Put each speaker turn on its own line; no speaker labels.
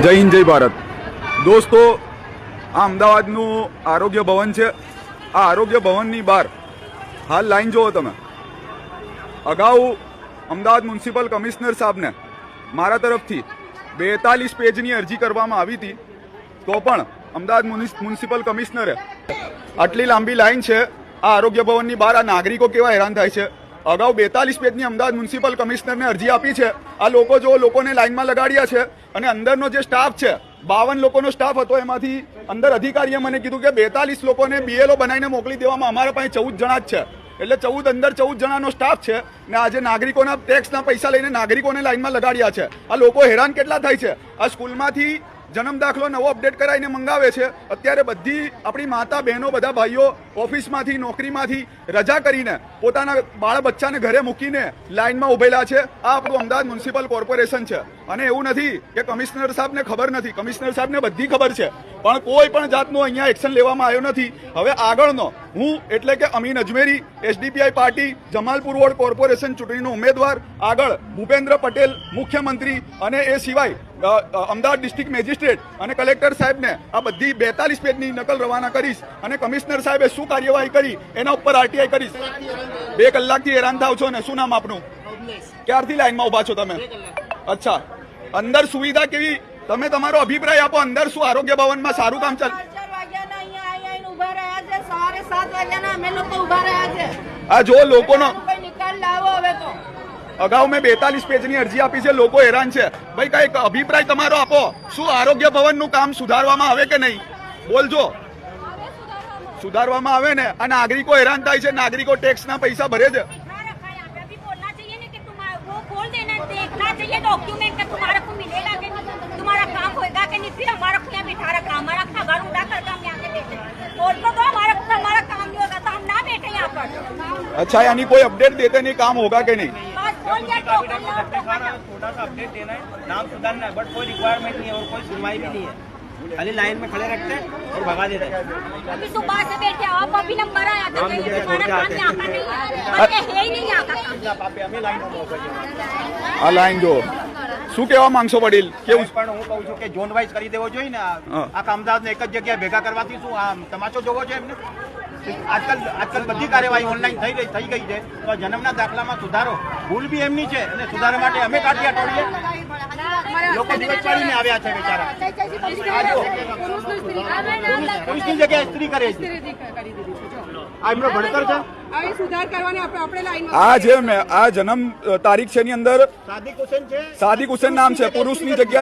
જય હિન્દ જય ભારત દોસ્તો, આ અમદાવાદનું આરોગ્ય ભવન છે। આ આરોગ્ય ભવનની બહાર હાલ લાઈન જુઓ તમે। અગાઉ અમદાવાદ મ્યુનિસિપલ કમિશનર સાહેબને મારા તરફથી 42 પેજની અરજી કરવામાં આવી હતી, તો પણ અમદાવાદ મ્યુનિસિપલ કમિશનરે આટલી લાંબી લાઈન છે આ આરોગ્ય ભવનની બહાર। આ નાગરિકો કેવા હેરાન થાય છે। અગાઉ 42 પેજની અમદાવાદ મ્યુનિસિપલ કમિશનરને અરજી આપી છે। આ લોકો જો લોકોને લાઈનમાં લગાડ્યા છે અને અંદરનો જે સ્ટાફ છે 52 લોકોનો સ્ટાફ હતો, એમાંથી અંદર અધિકારીએ મને કીધું કે 42 લોકોને બીએલઓ બનાવીને મોકલી દેવામાં, અમારા પાસે 14 જણા જ છે, એટલે 14 અંદર 14 જણાનો સ્ટાફ છે ને આજે નાગરિકોના ટેક્સના પૈસા લઈને નાગરિકોને લાઈનમાં લગાડ્યા છે। આ લોકો હેરાન કેટલા થાય છે। આ સ્કૂલમાંથી જન્મ દાખલો નવો અપડેટ કરાવીને મંગાવે છે। અત્યારે બધી આપણી માતા બહેનો બધા ભાઈઓ ઓફિસમાંથી નોકરીમાંથી રજા કરીને પોતાના બાળ બચ્ચાને ઘરે મૂકીને લાઈનમાં ઉભેલા છે। આ આપણું અમદાવાદ મ્યુનિસિપલ કોર્પોરેશન છે અને એવું નથી કે કમિશનર સાહેબને ખબર નથી, કમિશનર સાહેબને બધી ખબર છે, પણ કોઈ પણ જાતનું અહીંયા એક્શન લેવામાં આવ્યો નથી। હવે આગળનો હું એટલે કે Amin Ajmeri, SDPI party, Jamalpur ward corporation ચૂંટણીનો ઉમેદવાર, આગળ ભૂપેન્દ્ર પટેલ મુખ્યમંત્રી અને એ સિવાય અમદાવાદ ડિસ્ટ્રિક્ટ મેજિસ્ટ્રેટ અને કલેક્ટર સાહેબને આ બધી 42 પેજની નકલ રવાના કરીશ અને કમિશનર સાહેબે શું કાર્યવાહી કરી એના ઉપર આરટીઆઈ કરીશ। 2 કલાકથી હેરાન થાવ છો ને। શું નામ આપનું? ક્યારથી લાઈનમાં ઉભા છો તમે? અચ્છા, અંદર સુવિધા કેવી, તમે તમારો અભિપ્રાય આપો। અંદર શું આરોગ્ય ભવનમાં સારું કામ ચાલે? આ જો લોકોનો અગાઉ મેં 42 પેજની અરજી આપી છે, લોકો હેરાન છે। ભાઈ કઈક અભિપ્રાય તમારો આપો। શું આરોગ્ય ભવનનું કામ સુધારવામાં આવે કે નહીં? બોલજો। સુધારવામાં આવે ને? આ નાગરિકો હેરાન થાય છે, નાગરિકો ટેક્સના પૈસા ભરે છે। अच्छा, यानी कोई अपडेट देते नहीं, काम होगा कि नहीं?
थोड़ा सा अपडेट देना है, नाम सुधारना है, बट कोई रिक्वायरमेंट नहीं है और कोई सुनवाई भी नहीं है। खाली लाइन में खड़े रखते हैं और भगा देते हैं।
अभी सुबह से बैठे आप, अभी नंबर आया था कि हमारा काम यहाँ का नहीं है, है ही नहीं यहाँ का काम।
આ લાઈન જો શું કહેવા માંગશો વડીલ? કેવું?
પણ હું કહું છું કે ઝોન વાઇઝ કરી દેવો જોઈએ ને। આ કામદારને એક જ જગ્યાએ ભેગા કરવાથી શું આ તમાચો જોવો છે એમને? આજકાલ બધી કાર્યવાહી ઓનલાઈન થઈ ગઈ છે, તો જન્મના દાખલામાં સુધારો ભૂલ બી એમની છે અને સુધારા માટે અમે કાઢ્યા ટોળીએ લોકો દિવસ પાડીને આવ્યા છે બિચારા। પુરુષની જગ્યાએ સ્ત્રી કરે છે। આ એમનો ભણતર છે।
આ જે આ જન્મ તારીખ છે એની અંદર
સાદિક હુસેન છે,
સાદિક હુસેન નામ છે, પુરુષની જગ્યા